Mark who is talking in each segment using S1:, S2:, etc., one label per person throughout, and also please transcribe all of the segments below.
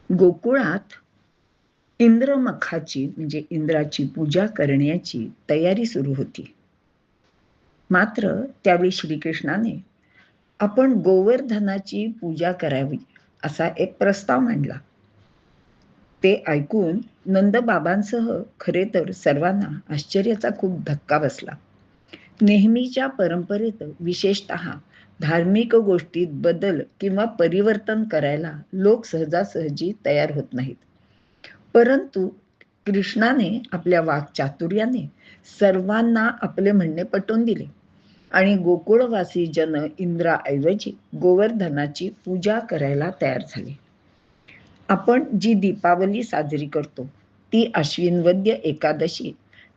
S1: गोकुळात इंद्रमखाची म्हणजे इंद्राची पूजा करण्याची तयारी सुरू होती. मात्र त्यावेळी श्रीकृष्णाने आपण गोवर्धनाची पूजा करावी असा एक प्रस्ताव मांडला. ते ऐकून नंदबाबांसह खरे तर सर्वांना आश्चर्याचा खूप धक्का बसला. नेहमीच्या परंपरेत विशेषतः धार्मिक गोष्टीत बदल किंवा परिवर्तन करायला लोक सहजासहजी तयार होत नाहीत. परंतु कृष्णाने आपल्या वाक्चातुर्याने सर्वांना आपले म्हणणे पटवून दिले आणि गोकुळवासी जन इंद्राऐवजी गोवर्धनाची पूजा करायला तयार झाले. आपण जी दीपावली साजरी करतो ती अश्विन वद्य एकादशी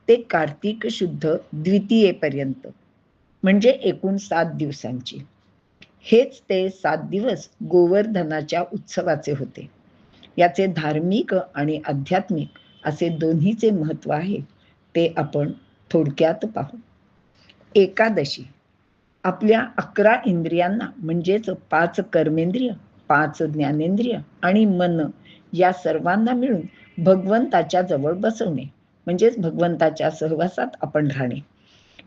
S1: ते कार्तिक शुद्ध द्वितीयेपर्यंत म्हणजे एकूण 7 दिवसांची. हेच ते 7 दिवस गोवर्धनाच्या उत्सवाचे होते. याचे धार्मिक आणि आध्यात्मिक असे दोन्हीचे महत्व आहे ते आपण थोडक्यात पाहू. एकादशी आपल्या 11 इंद्रियांना म्हणजेच 5 कर्मेंद्रिय, 5 ज्ञानेंद्रिय आणि मन या सर्वांना मिळून भगवंताच्या जवळ बसवणे म्हणजेच भगवंताच्या सहवासात आपण राहणे.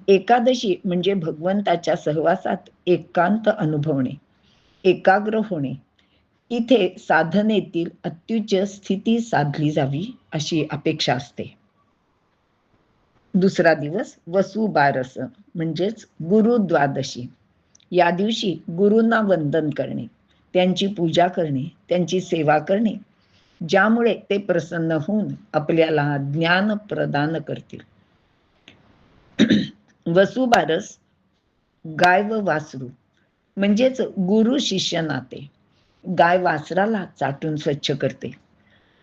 S1: एकादशी म्हणजे भगवंताच्या सहवासात एकांत अनुभवणे, एकाग्र होणे. इथे साधनेतील अत्युच्च स्थिती साधली जावी अशी अपेक्षा असते. दुसरा दिवस वसुबारस म्हणजेच गुरुद्वादशी. या दिवशी गुरूंना वंदन करणे, त्यांची पूजा करणे, त्यांची सेवा करणे, ज्यामुळे ते प्रसन्न होऊन आपल्याला ज्ञान प्रदान करतील. वसुबारस गाय व वासरू म्हणजेच गुरु शिष्य नाते. गाय वासराला चाटून स्वच्छ करते,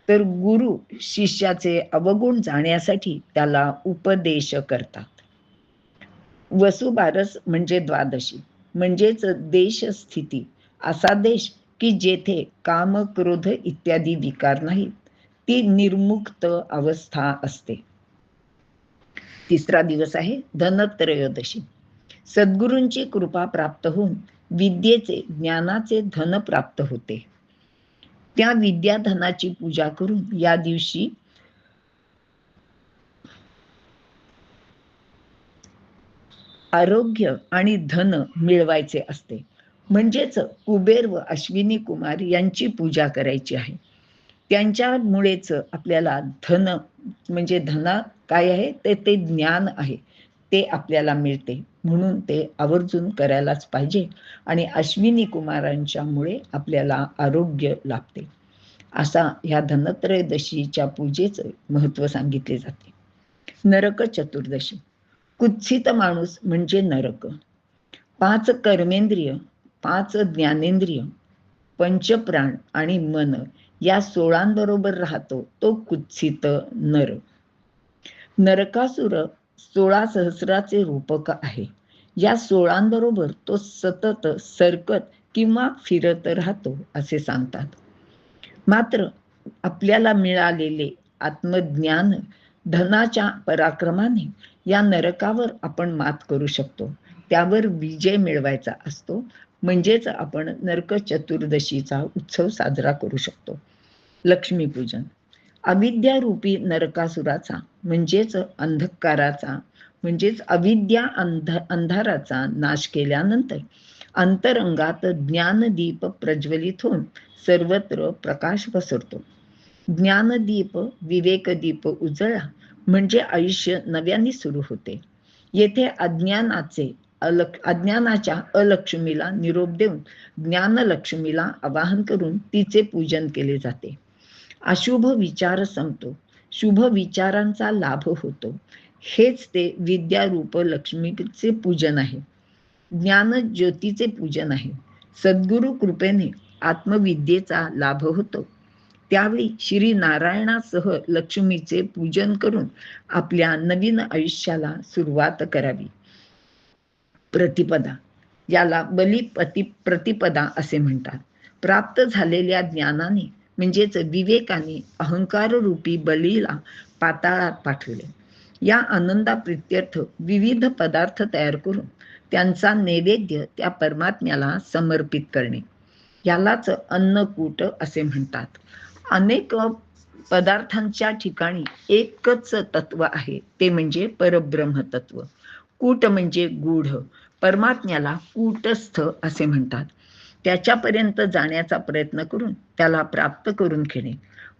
S1: तर गुरु शिष्याचे अवगुण जाण्यासाठी त्याला उपदेश करतात. वसुबारस म्हणजे द्वादशी म्हणजेच देश स्थिती, असा देश की जेथे काम क्रोध इत्यादी विकार नाहीत, ती निर्मुक्त अवस्था असते. तिसरा दिवस आहे धनत्रयोदशी. सद्गुरूंची कृपा प्राप्त होऊन विद्येचे ज्ञानाचे धन प्राप्त होते. त्या विद्याधनाची पूजा करून या दिवशी आरोग्य आणि धन मिळवायचे असते. म्हणजेच कुबेर व अश्विनी कुमार यांची पूजा करायची आहे. त्यांच्यामुळेच आपल्याला धन म्हणजे धना काय आहे ते ज्ञान आहे ते आपल्याला मिळते. म्हणून ते आवर्जून करायलाच पाहिजे आणि अश्विनी कुमारांच्यामुळे आपल्याला आरोग्य लाभते. असा ह्या धनत्रयोदशीच्या पूजेचं महत्व सांगितले जाते. नरक चतुर्दशी. कुत्सित माणूस म्हणजे नरक. 5 कर्मेंद्रिय, 5 ज्ञानेंद्रिय, पंचप्राण आणि मन या 16 बरोबर राहतो तो कुत्सित नर. नरकासुर 16 सहस्राचे रूपक आहे. या 16 बरोबर तो सतत सरकत किंवा फिरत राहतो असे सांगतात. मात्र आपल्याला मिळालेले आत्मज्ञान धनाच्या पराक्रमाने या नरकावर आपण मात करू शकतो, त्यावर विजय मिळवायचा असतो. म्हणजेच आपण नरक चतुर्दशीचा उत्सव साजरा करू शकतो. लक्ष्मीपूजन. अविद्यारूपी नरकासुराचा म्हणजेच अंधकाराचा म्हणजेच अविद्या अंधाराचा नाश केल्यानंतर अंतरंगात ज्ञानदीप प्रज्वलित होऊन सर्वत्र प्रकाश पसरतो. ज्ञानदीप विवेकदीप उजळला म्हणजे आयुष्य नव्याने सुरू होते. येथे अज्ञानाच्या अलक्ष्मीला निरोप देऊन ज्ञानलक्ष्मीला आवाहन करून तिचे पूजन केले जाते. अशुभ विचार संपतो, शुभ विचारांचा लाभ होतो. हेच ते विद्यारूप लक्ष्मीचे पूजन आहे. ज्ञान ज्योतीचे पूजन आहे. सद्गुरु कृपेने आत्मविद्येचा लाभ होतो. त्यावेळी श्री नारायणासह लक्ष्मीचे पूजन करून आपल्या नवीन आयुष्याला सुरुवात करावी. प्रतिपदा. याला प्रतिपदा असे म्हणतात. प्राप्त झालेल्या ज्ञानाने म्हणजेच विवेकाने अहंकार रूपी बळीला पाताळात पाठवले. या आनंदाप्रित्यर्थ विविध पदार्थ तयार करून त्यांचा नैवेद्य त्या परमात्म्याला समर्पित करणे, यालाच अन्नकूट असे म्हणतात. अनेक पदार्थांच्या ठिकाणी एकच तत्व आहे, ते म्हणजे परब्रह्म तत्व. कूट म्हणजे गूढ. परमात्म्याला कूटस्थ असे म्हणतात. त्याच्यापर्यंत जाण्याचा प्रयत्न करून त्याला प्राप्त करून घेणे,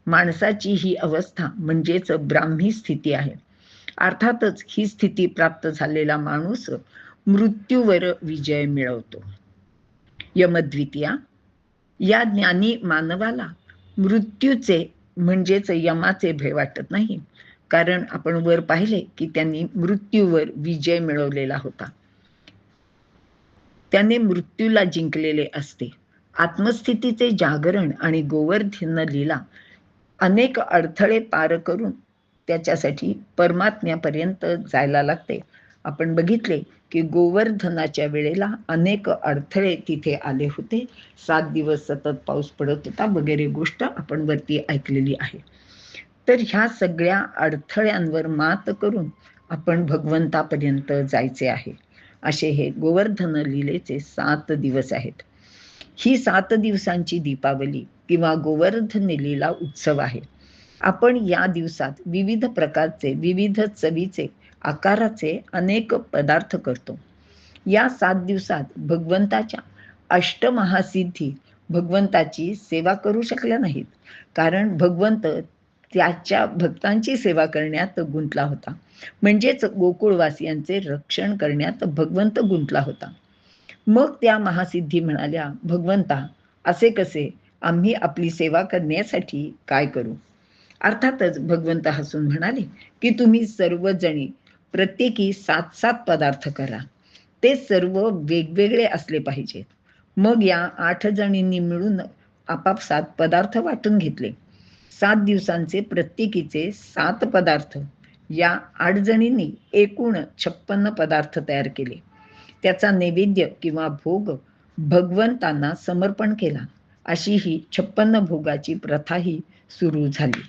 S1: माणसाची ही अवस्था म्हणजेच ब्राह्मी स्थिती आहे. अर्थातच ही स्थिती प्राप्त झालेला माणूस मृत्यूवर विजय मिळवतो. यमद्वितीया, या ज्ञानी मानवाला मृत्यूचे म्हणजेच यमाचे भय वाटत नाही, कारण आपण वर पाहिले की त्यांनी मृत्यूवर विजय मिळवलेला होता. त्याने मृत्यूला जिंकलेले असते. आत्मस्थितीचे जागरण आणि गोवर्धन लीला अनेक अडथळे पार करून त्याच्यासाठी परमात्म्यापर्यंत जायला लागते. आपण बघितले की गोवर्धनाच्या वेळेला अनेक अडथळे तिथे आले होते. 7 दिवस सतत पाऊस पडत होता वगैरे गोष्ट आपण वरती ऐकलेली आहे. तर ह्या सगळ्या अडथळ्यांवर मात करून आपण भगवंतापर्यंत जायचे आहे. असे हे गोवर्धन लीलेचे 7 दिवस आहेत. ही 7 दिवसांची दीपावली किंवा गोवर्धन लीला उत्सव आहे. आपण या दिवसात विविध प्रकारचे, विविध चवीचे, आकाराचे अनेक पदार्थ करतो. या 7 दिवसात भगवंताच्या अष्टमहासिद्धी भगवंताची सेवा करू शकल्या नाहीत, कारण भगवंत त्याच्या भक्तांची सेवा करण्यात गुंतला होता. म्हणजेच गोकुळवासियांचे रक्षण करण्यात भगवंत गुंतला होता. मग त्या महासिद्धी म्हणाल्या, भगवंता असे कसे, आम्ही आपली सेवा करण्यासाठी काय करू? अर्थातच भगवंत हसून म्हणाले की तुम्ही सर्वजणी प्रत्येकी 7-7 पदार्थ करा. ते सर्व वेगवेगळे असले पाहिजेत. मग या 8 जणींनी मिळून आपापसात पदार्थ वाटून घेतले. 7 दिवसांचे प्रत्येकीचे 7 पदार्थ. या 8 जणींनी एकूण 56 पदार्थ तयार केले. त्याचा नैवेद्य किंवा भोग भगवंतांना समर्पण केला. अशी ही 56 भोगाची प्रथाही सुरू झाली.